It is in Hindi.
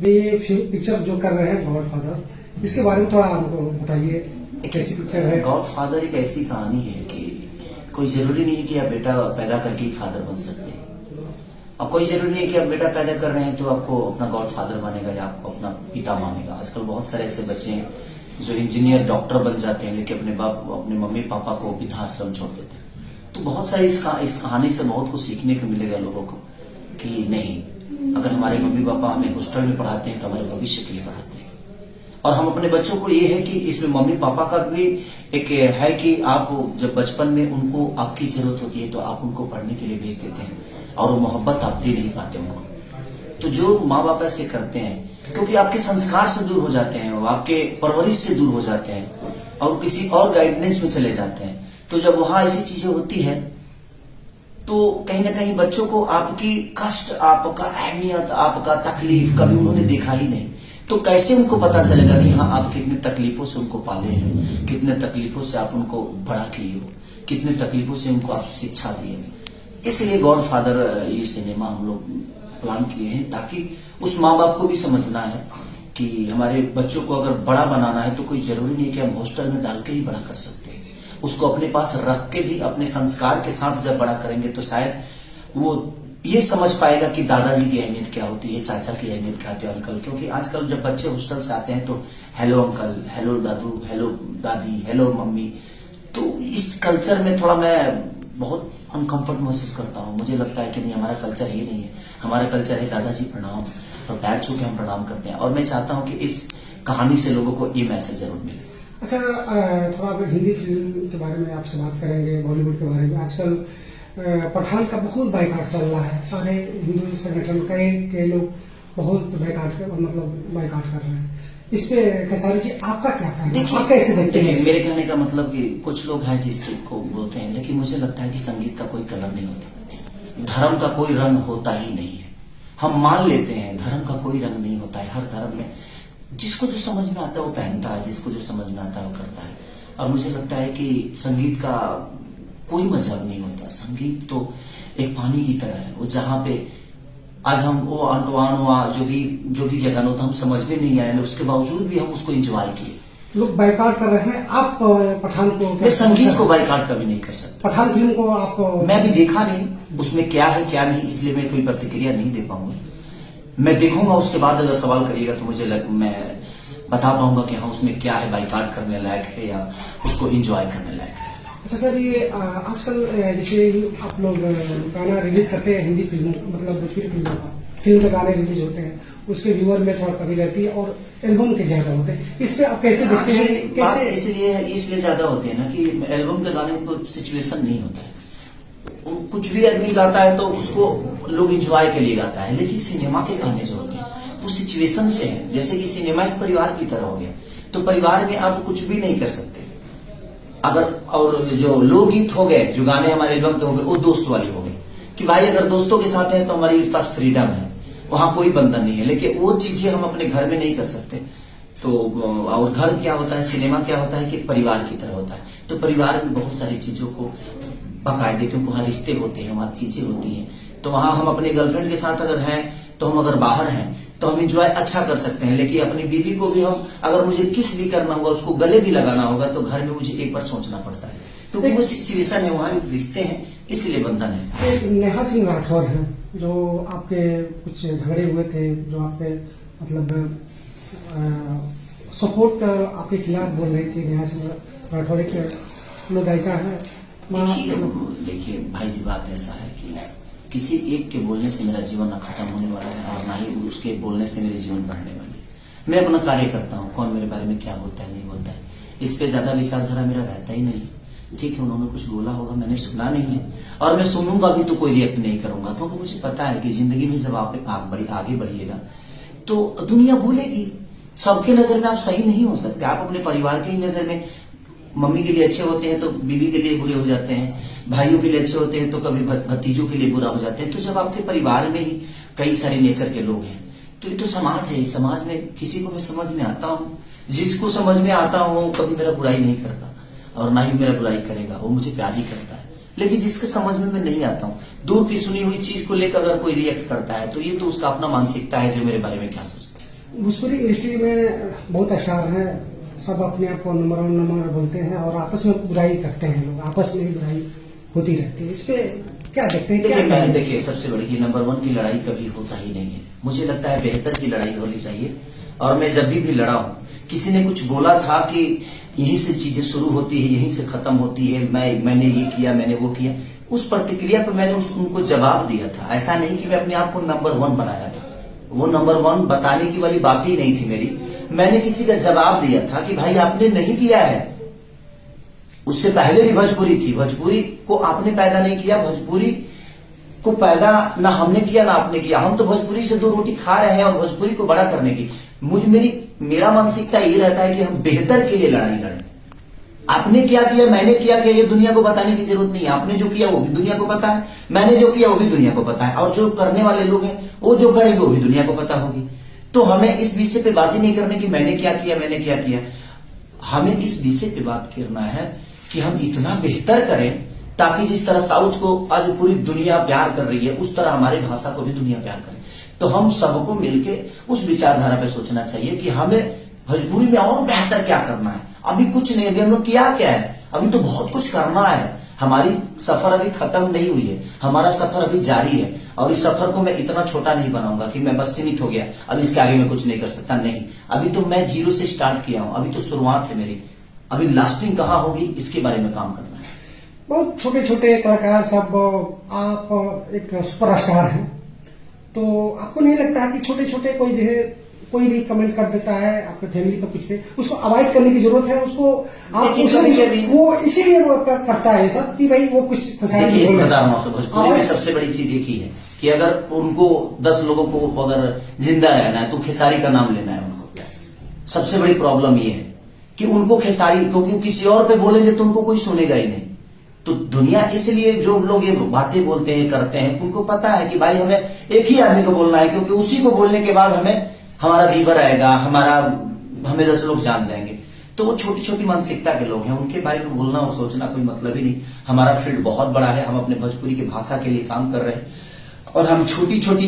ये पिक्चर जो कर रहे हैं गॉडफादर, इसके बारे में थोड़ा हमको बताइए, कैसी पिक्चर है? गॉडफादर एक ऐसी कहानी है कि कोई जरूरी नहीं है कि आप बेटा पैदा करके ही फादर बन सकते हैं, और कोई जरूरी नहीं है कि आप बेटा पैदा कर रहे हैं तो आपको अपना गॉडफादर मानेगा या आपको अपना पिता मानेगा। आजकल बहुत सारे ऐसे बच्चे हैं जो इंजीनियर डॉक्टर बन जाते हैं लेकिन अपने मम्मी पापा को वृद्धाश्रम छोड़ देते हैं। तो बहुत सारे इस कहानी से बहुत कुछ सीखने को मिलेगा लोगों को कि नहीं, अगर हमारे मम्मी पापा हमें हॉस्टल में पढ़ाते हैं तो हमारे भविष्य के लिए पढ़ाते हैं। और हम अपने बच्चों को ये है कि इसमें मम्मी पापा का भी एक है कि आप जब बचपन में उनको आपकी जरूरत होती है तो आप उनको पढ़ने के लिए भेज देते हैं और वो मोहब्बत आप दे नहीं पाते उनको। तो जो माँ बाप ऐसे करते हैं क्योंकि आपके संस्कार से दूर हो जाते हैं, वो आपके परवरिश से दूर हो जाते हैं और किसी और गाइडेंस में चले जाते हैं। तो जब वहां ऐसी चीजें होती है तो कहीं ना कहीं बच्चों को आपकी कष्ट, आपका अहमियत, आपका तकलीफ कभी उन्होंने देखा ही नहीं, तो कैसे उनको पता चलेगा कि हाँ आप कितने तकलीफों से उनको पाले हैं, कितने तकलीफों से आप उनको बड़ा किए हो, कितने तकलीफों से उनको आप शिक्षा दिए। इसलिए गॉडफादर ये सिनेमा हम लोग प्लान किए हैं ताकि उस माँ बाप को भी समझना है कि हमारे बच्चों को अगर बड़ा बनाना है तो कोई जरूरी नहीं कि हम हॉस्टल में डाल के ही बड़ा कर सकते हैं। उसको अपने पास रख के भी अपने संस्कार के साथ जब बड़ा करेंगे तो शायद वो ये समझ पाएगा कि दादाजी की अहमियत क्या होती है, चाचा की अहमियत क्या होती है, अंकल। क्योंकि आजकल जब बच्चे हॉस्टल से आते हैं तो हेलो अंकल, हेलो दादू, हेलो दादी, हेलो मम्मी। तो इस कल्चर में थोड़ा मैं बहुत अनकंफर्ट महसूस करता हूँ। मुझे लगता है कि नहीं, हमारा कल्चर ये नहीं है। हमारा कल्चर है दादाजी प्रणाम और पैर छू के हम प्रणाम करते हैं। और मैं चाहता हूँ कि इस कहानी से लोगों को ये मैसेज जरूर मिले। अच्छा, थोड़ा अगर हिंदी फिल्म के बारे में आपसे बात करेंगे, बॉलीवुड के बारे में। आजकल पठान का बहुत बाइकाट चल रहा है, सारे हिंदू संगठन कई लोग बहुत बाइकाट कर रहे हैं। इस पे खेसारी जी आपका क्या कहना है? आप कैसे देखते हैं? मेरे कहने का मतलब कि कुछ लोग हैं जिसको बोलते हैं, लेकिन मुझे लगता है कि संगीत का कोई कलर नहीं होता, धर्म का कोई रंग होता ही नहीं है। हम मान लेते हैं धर्म का कोई रंग नहीं होता है। हर धर्म में जिसको जो समझ में आता है वो पहनता है, जिसको जो समझ में आता है वो करता है। और मुझे लगता है कि संगीत का कोई मजहब नहीं होता। संगीत तो एक पानी की तरह है, वो जहाँ पे आज हम वो अंटवान हुआ जो भी जगह होता हम समझ में नहीं आया, उसके बावजूद भी हम उसको एंजॉय किए। लोग बाइकाट कर रहे हैं, आप पठान को? मैं संगीत को बाइकाट कभी नहीं कर सकता। पठान फिल्म को आप? मैं भी देखा नहीं, उसमें क्या है क्या नहीं, इसलिए मैं कोई प्रतिक्रिया नहीं दे पाऊंगा। मैं देखूंगा, उसके बाद अगर सवाल करिएगा तो मैं बता पाऊंगा कि हाँ उसमें क्या है, बाइकाट करने लायक है या उसको एंजॉय करने लायक है। अच्छा सर, ये आजकल जैसे आप लोग गाना रिलीज करते हैं हिंदी फिल्मों, मतलब भोजपुरी फिल्म के गाने रिलीज होते हैं, उसके व्यूअर में थोड़ा कमी रहती है और एल्बम के ज्यादा होते हैं। इस पे आप कैसे देखते हैं? कैसे? इसलिए ज्यादा होते हैं ना कि एल्बम के गाने को सिचुएशन नहीं होता है। कुछ भी आदमी गाता है तो उसको लोग एंजॉय के लिए गाता है, लेकिन सिनेमा के गाने जो होते हैं वो सिचुएशन से है। जैसे कि सिनेमा एक परिवार की तरह हो गया, तो परिवार में आप कुछ भी नहीं कर सकते। अगर और जो लोकगीत हो गए, जो गाने हमारे एल्बम के हो गए, वो दोस्त वाली हो गई कि भाई अगर दोस्तों के साथ हैं तो हमारे पास फ्रीडम है, वहां कोई बंधन नहीं है। लेकिन वो चीजें हम अपने घर में नहीं कर सकते। तो और घर क्या होता है, सिनेमा क्या होता है कि परिवार की तरह होता है। तो परिवार में बहुत सारी चीजों को बाकायदे, क्योंकि वहां रिश्ते होते हैं, वहां चीजें होती हैं। तो वहां हम अपने गर्लफ्रेंड के साथ अगर हैं तो हम अगर बाहर हैं तो हम एंजॉय अच्छा कर सकते हैं। लेकिन अपनी बीवी को भी हम अगर मुझे किस भी करना होगा, उसको गले भी लगाना होगा, तो घर में मुझे एक बार सोचना पड़ता है, क्योंकि वो सिचुएशन है, वहां रिश्ते हैं, इसलिए बंधन है। एक नेहा सिंह राठौर है जो आपके कुछ झगड़े हुए थे, जो आपके मतलब सपोर्ट आपके खिलाफ बोल रही थी। नेहा सिंह राठौर एक लोग गायिका है। देखिए भाई जी, बात ऐसा है कि किसी एक के बोलने से मेरा जीवन न खत्म होने वाला है और ना ही उसके बोलने से मेरे जीवन बढ़ने वाली है। मैं अपना कार्य करता हूँ, कौन मेरे बारे में क्या बोलता है नहीं बोलता है, इस पे ज्यादा विचारधारा मेरा रहता ही नहीं। ठीक है, उन्होंने कुछ बोला होगा, मैंने सुना नहीं है और मैं सुनूंगा भी तो कोई रिएक्ट नहीं करूंगा, क्योंकि मुझे पता है कि जिंदगी में जब आप आगे बढ़िएगा तो दुनिया भूलेगी। सबके नजर में आप सही नहीं हो सकते। आप अपने परिवार की नजर में मम्मी के लिए अच्छे होते हैं तो बीवी के लिए बुरे हो जाते हैं, भाइयों के लिए अच्छे होते हैं तो कभी भतीजों के लिए बुरा हो जाते हैं। तो जब आपके परिवार में ही कई सारे नेचर के लोग हैं तो ये तो समाज है। इस समाज में किसी को मैं समझ में आता हूँ, जिसको समझ में आता हूँ वो कभी मेरा बुराई नहीं करता और ना ही मेरा बुराई करेगा, वो मुझे प्यार ही करता है। लेकिन जिसके समझ में मैं नहीं आता हूँ, दूर की सुनी हुई चीज को लेकर अगर कोई रिएक्ट करता है तो ये तो उसका अपना मानसिकता है जो मेरे बारे में क्या सोचता है। भोजपुरी इंडस्ट्री में बहुत स्टार हैं, सब अपने आप को नंबर बोलते हैं और आपस में बुराई करते हैं, लोग आपस में ही बुराई होती रहती है। इस पे क्या देखते हैं? देखिए मैं देखिए सबसे बड़ी की नंबर 1 की लड़ाई कभी होता ही नहीं है। मुझे लगता है बेहतर की लड़ाई होनी चाहिए। और मैं जब भी लड़ा हूं, किसी ने कुछ बोला था कि यहीं से चीजें शुरू होती है, यहीं से खत्म होती है, मैंने ये किया, मैंने वो किया, उस प्रतिक्रिया पर मैंने उनको जवाब दिया था। ऐसा नहीं कि मैं अपने आप को नंबर 1 बनाया था, वो नंबर 1 बताने की वाली बात ही नहीं थी मेरी। मैंने किसी का जवाब दिया था कि भाई आपने नहीं किया है। उससे पहले भी भोजपुरी थी, भोजपुरी को आपने पैदा नहीं किया, भोजपुरी को पैदा ना हमने किया ना आपने किया। हम तो भोजपुरी से 2 रोटी खा रहे हैं और भोजपुरी को बड़ा करने की मेरा मानसिकता ये रहता है कि हम बेहतर के लिए लड़ाई लड़ें। आपने क्या किया, मैंने क्या किया, ये दुनिया को बताने की जरूरत नहीं है। आपने जो किया वो भी दुनिया को पता है, मैंने जो किया वो भी दुनिया को पता है, और जो करने वाले लोग हैं वो जो करेंगे वो भी दुनिया को पता होगी। तो हमें इस विषय पे बात ही नहीं करने की मैंने क्या किया, मैंने क्या किया। हमें इस विषय पे बात करना है कि हम इतना बेहतर करें ताकि जिस तरह साउथ को आज पूरी दुनिया प्यार कर रही है, उस तरह हमारी भाषा को भी दुनिया प्यार करे। तो हम सबको मिलके उस विचारधारा पे सोचना चाहिए कि हमें भोजपुरी में और बेहतर क्या करना है। अभी कुछ नहीं, अभी हम लोग क्या क्या है, अभी तो बहुत कुछ करना है। हमारी सफर अभी खत्म नहीं हुई है, हमारा सफर अभी जारी है। और इस सफर को मैं इतना छोटा नहीं बनाऊंगा कि मैं बस सीमित हो गया, अब इसके आगे मैं कुछ नहीं कर सकता। नहीं, अभी तो मैं 0 से स्टार्ट किया हूं, अभी तो शुरुआत है मेरी। अभी लास्टिंग कहाँ होगी इसके बारे में काम करना है। बहुत छोटे छोटे कलाकार सब, आप एक सुपरस्टार हैं, तो आपको नहीं लगता है कि छोटे छोटे कोई भी कमेंट कर देता है आपके फैमिली पर कुछ भी, उसको अवॉइड करने की जरूरत है? उसको आप वो इसीलिए वो करता है सब कि भाई वो कुछ भोजपुरी में सबसे बड़ी चीज एक ही है कि अगर उनको 10 लोगों को अगर जिंदा रहना है तो खेसारी का नाम लेना है उनको। सबसे बड़ी प्रॉब्लम ये है कि उनको खेसारी, क्योंकि किसी और पे बोलेंगे तो उनको कोई सुनेगा ही नहीं। तो दुनिया इसलिए जो लोग ये बातें बोलते हैं करते हैं, उनको पता है कि भाई हमें एक ही आदमी को बोलना है, क्योंकि उसी को बोलने के बाद हमारा व्यूवर आएगा, हमें 10 लोग जान जाएंगे। तो वो छोटी छोटी मानसिकता के लोग हैं, उनके बारे में बोलना और सोचना कोई मतलब ही नहीं। हमारा फील्ड बहुत बड़ा है, हम अपने भोजपुरी की भाषा के लिए काम कर रहे हैं और हम छोटी छोटी